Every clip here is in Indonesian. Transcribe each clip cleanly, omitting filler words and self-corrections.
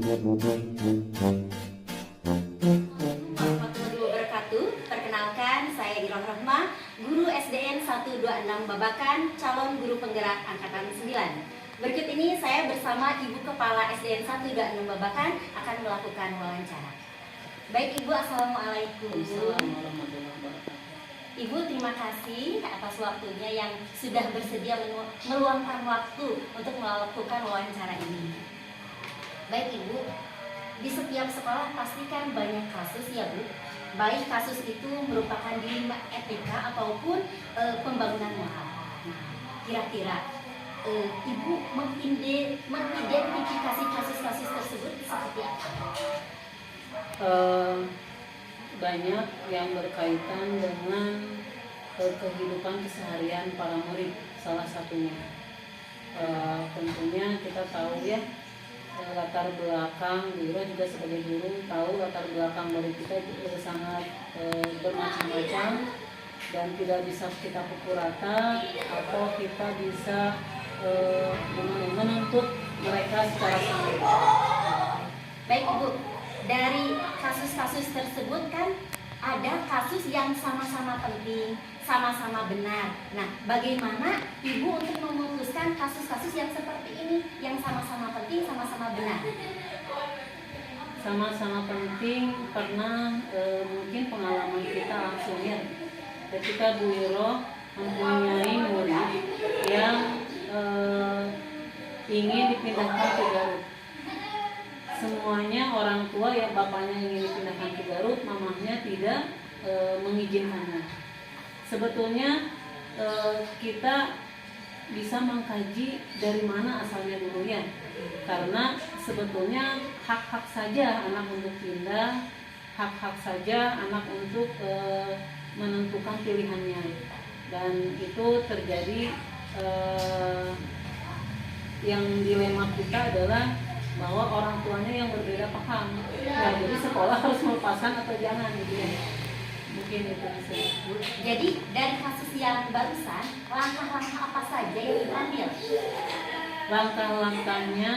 Warahmatullahi wabarakatuh. Perkenalkan, saya Iroh Rahma, guru SDN 126 Babakan, calon guru penggerak angkatan 9. Berikut ini saya bersama Ibu Kepala SDN 126 Babakan akan melakukan wawancara. Baik Ibu, Assalamualaikum. Ibu, terima kasih atas waktunya yang sudah bersedia meluangkan waktu untuk melakukan wawancara ini. Baik Ibu, di setiap sekolah pastikan banyak kasus ya Bu. Baik kasus itu merupakan dilema etika ataupun pembangunan moral. Nah, kira-kira Ibu mengidentifikasi kasus-kasus tersebut seperti apa? Banyak yang berkaitan dengan kehidupan keseharian para murid, salah satunya. Tentunya kita tahu ya, latar belakang guru juga sebagai guru tahu latar belakang murid kita itu sangat bermacam-macam dan tidak bisa kita pukul rata atau kita bisa menuntut mereka secara sama. Baik Ibu, dari kasus-kasus tersebut kan ada kasus yang sama-sama penting, sama-sama benar. Nah, bagaimana Ibu untuk memutuskan kasus-kasus yang seperti ini, yang sama-sama penting, sama-sama benar? Sama-sama penting karena mungkin pengalaman kita langsung ya, ketika Bu Iro mempunyai murid yang ingin dipindahkan ke Garut. Semuanya orang tua ya, bapaknya ingin dipindahkan ke Garut, mamahnya tidak mengizinkannya. Sebetulnya kita bisa mengkaji dari mana asalnya dulu ya, karena sebetulnya hak-hak saja anak untuk pindah, hak-hak saja anak untuk menentukan pilihannya, dan itu terjadi. Yang dilema kita adalah bahwa orang tuanya yang berbeda paham. Ya, jadi sekolah harus melepaskan atau jangan gitu ya. Mungkin itu bisa. Jadi dari kasus yang barusan, langkah-langkah apa saja yang diambil? Langkah-langkahnya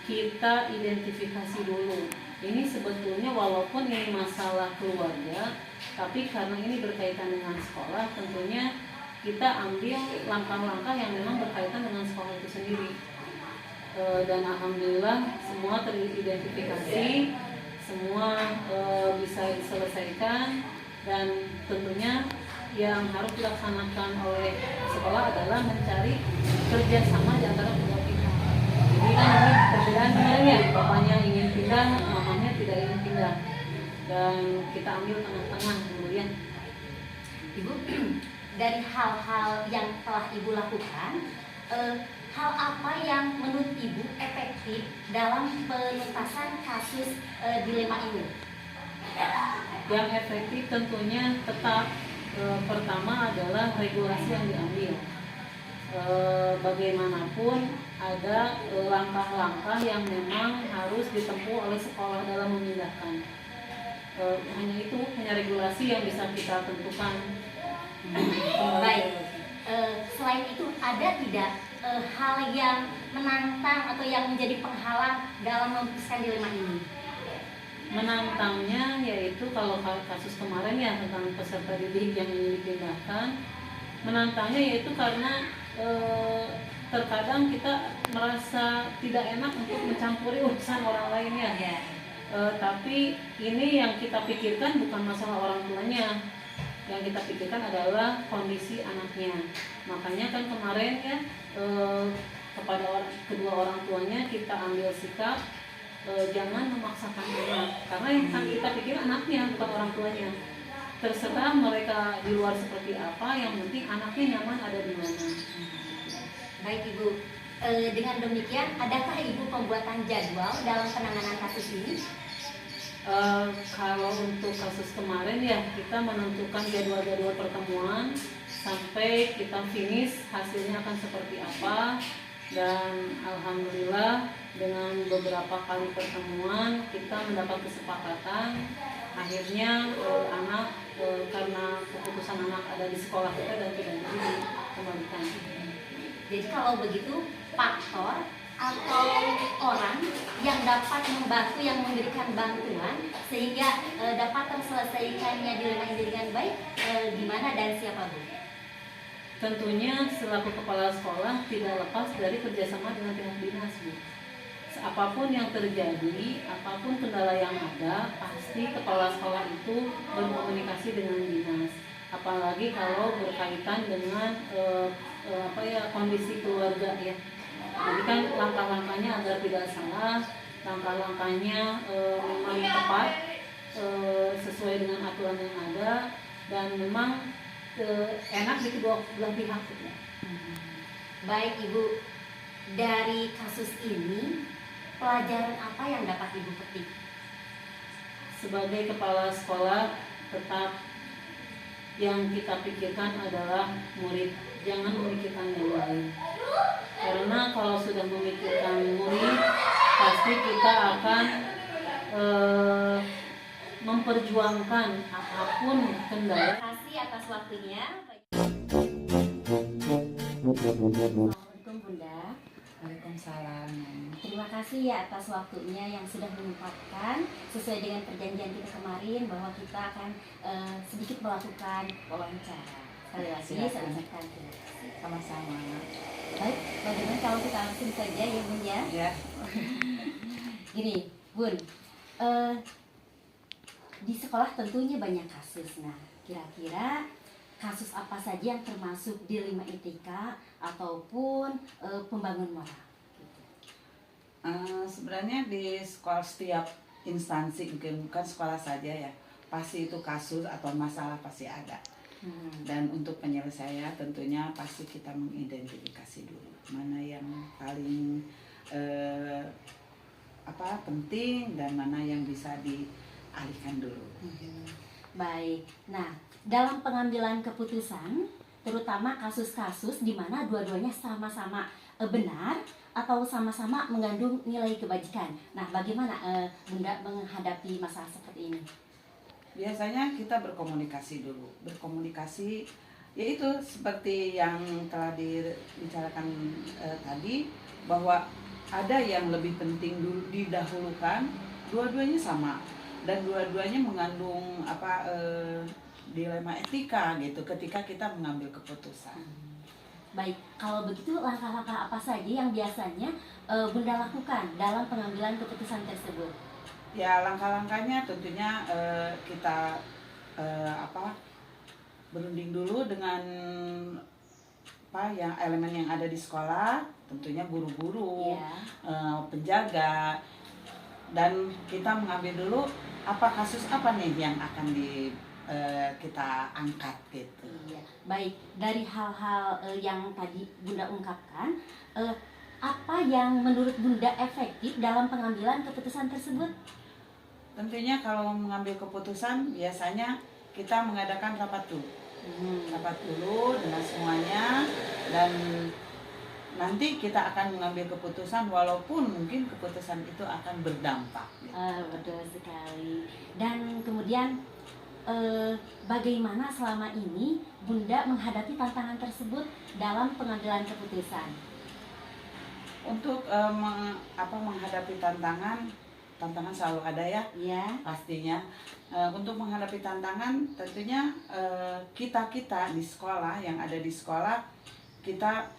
kita identifikasi dulu. Ini sebetulnya walaupun ini masalah keluarga, tapi karena ini berkaitan dengan sekolah, tentunya kita ambil langkah-langkah yang memang berkaitan dengan sekolah itu sendiri. Dan alhamdulillah semua teridentifikasi, semua bisa diselesaikan, dan tentunya yang harus dilaksanakan oleh sekolah adalah mencari kerjasama di antara kedua pihak. Jadi kan ini perbedaan sebenarnya, bapaknya ingin pindah, mamanya tidak ingin pindah, dan kita ambil tengah-tengah dulu ya. Ibu, dari hal-hal yang telah Ibu lakukan, hal apa yang menurut Ibu efektif dalam penuntasan kasus dilema ini? Yang efektif tentunya tetap pertama adalah regulasi yang diambil. Bagaimanapun ada langkah-langkah yang memang harus ditempuh oleh sekolah dalam memindahkan. Hanya regulasi yang bisa kita tentukan. Baik, selain itu ada tidak hal yang menantang atau yang menjadi penghalang dalam memutuskan dilema ini? Menantangnya yaitu kalau kasus kemarin ya tentang peserta didik yang ingin dipindahkan, menantangnya yaitu karena terkadang kita merasa tidak enak untuk mencampuri urusan orang lainnya. Ya. Tapi ini yang kita pikirkan bukan masalah orang tuanya, yang kita pikirkan adalah kondisi anaknya. Makanya kan kemarin ya kepada kedua orang tuanya kita ambil sikap jangan memaksakan anak, karena yang kita pikir anaknya bukan orang tuanya. Terserah mereka di luar seperti apa, yang penting anaknya nyaman ada di mana. Baik Ibu, dengan demikian adakah Ibu pembuatan jadwal dalam penanganan kasus ini? Kalau untuk kasus kemarin ya kita menentukan jadwal-jadwal pertemuan sampai kita finish hasilnya akan seperti apa, dan alhamdulillah dengan beberapa kali pertemuan kita mendapat kesepakatan. Akhirnya anak karena keputusan anak ada di sekolah kita dan tidak dikembalikan. Jadi kalau begitu faktor atau orang yang dapat membantu, yang memberikan bantuan sehingga dapat terselesaikannya dilema ini dengan baik, gimana dan siapa Bu? Tentunya selaku kepala sekolah tidak lepas dari kerjasama dengan pihak dinas, Bu. Apapun yang terjadi, apapun kendala yang ada, pasti kepala sekolah itu berkomunikasi dengan dinas. Apalagi kalau berkaitan dengan kondisi keluarga ya. Jadi kan langkah-langkahnya agar tidak salah, langkah-langkahnya memang tepat, sesuai dengan aturan yang ada, dan memang enak di kedua belah pihak. Baik Ibu, dari kasus ini pelajaran apa yang dapat Ibu petik? Sebagai kepala sekolah, tetap yang kita pikirkan adalah murid, jangan memikirkan yang lain. Karena kalau sudah memikirkan murid, pasti kita akan memperjuangkan apapun kendala. Terima kasih atas waktunya. Assalamualaikum Bunda. Waalaikumsalam. Terima kasih ya atas waktunya yang sudah menyempatkan sesuai dengan perjanjian kita kemarin bahwa kita akan sedikit melakukan wawancara. Sekali lagi saya ucapkan terima kasih. Sama-sama. Baik, bagaimana kalau kita langsung saja ya Bun ya? Ya. Gini Bun, di sekolah tentunya banyak kasus. Nah, kira-kira kasus apa saja yang termasuk dilema etika ataupun pembangun moral? Sebenarnya di sekolah setiap instansi, bukan sekolah saja ya, pasti itu kasus atau masalah pasti ada. Dan untuk penyelesaian tentunya pasti kita mengidentifikasi dulu mana yang paling penting dan mana yang bisa dialihkan dulu. Baik. Nah, dalam pengambilan keputusan, terutama kasus-kasus di mana dua-duanya sama-sama benar atau sama-sama mengandung nilai kebajikan. Nah, bagaimana Bunda menghadapi masalah seperti ini? Biasanya kita berkomunikasi dulu. Berkomunikasi yaitu seperti yang telah dibicarakan tadi, bahwa ada yang lebih penting dulu didahulukan, dua-duanya sama dan dua-duanya mengandung dilema etika gitu ketika kita mengambil keputusan. Baik, kalau begitu langkah-langkah apa saja yang biasanya Bunda lakukan dalam pengambilan keputusan tersebut? Ya, langkah-langkahnya tentunya kita berunding dulu dengan yang elemen yang ada di sekolah, tentunya guru-guru, penjaga, dan kita mengambil dulu kasus apa nih yang akan kita angkat gitu. Iya. Baik, dari hal-hal yang tadi Bunda ungkapkan, apa yang menurut Bunda efektif dalam pengambilan keputusan tersebut? Tentunya kalau mengambil keputusan biasanya kita mengadakan rapat dulu. Rapat dulu dengan semuanya, dan nanti kita akan mengambil keputusan walaupun mungkin keputusan itu akan berdampak. Betul sekali. Dan kemudian bagaimana selama ini Bunda menghadapi tantangan tersebut dalam pengambilan keputusan? Untuk menghadapi tantangan selalu ada ya, pastinya. Untuk menghadapi tantangan tentunya kita di sekolah, yang ada di sekolah, kita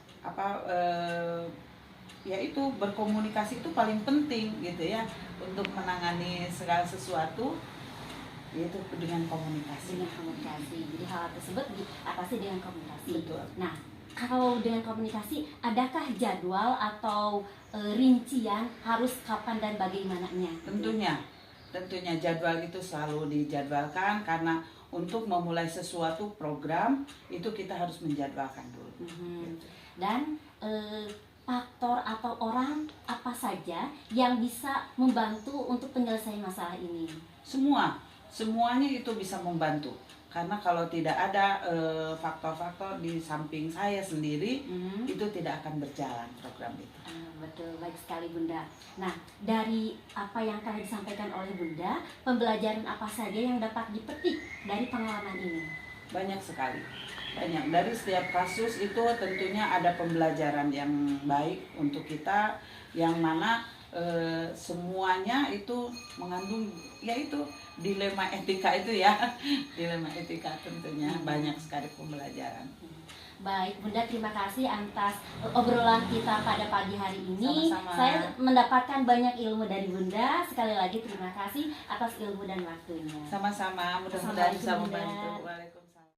yaitu berkomunikasi itu paling penting gitu ya, untuk menangani segala sesuatu, yaitu dengan komunikasi. Jadi hal tersebut diatasi dengan komunikasi. Betul. Nah, kalau dengan komunikasi, adakah jadwal atau rincian harus kapan dan bagaimananya? Tentunya jadwal itu selalu dijadwalkan, karena untuk memulai sesuatu program itu kita harus menjadwalkan dulu. Gitu. Dan faktor atau orang apa saja yang bisa membantu untuk penyelesaian masalah ini? Semuanya itu bisa membantu. Karena kalau tidak ada faktor-faktor di samping saya sendiri, itu tidak akan berjalan program itu. Betul, baik sekali Bunda. Nah, dari apa yang telah disampaikan oleh Bunda, pembelajaran apa saja yang dapat dipetik dari pengalaman ini? Banyak sekali. banyak. Dari setiap kasus itu tentunya ada pembelajaran yang baik untuk kita, yang mana semuanya itu mengandung yaitu dilema etika itu ya. Dilema etika tentunya banyak sekali pembelajaran. Baik, Bunda, terima kasih atas obrolan kita pada pagi hari ini. Sama-sama. Saya mendapatkan banyak ilmu dari Bunda. Sekali lagi terima kasih atas ilmu dan waktunya. Sama-sama, mudah-mudahan bisa Assalamualaikum, Bunda. membantu. Waalaikumsalam.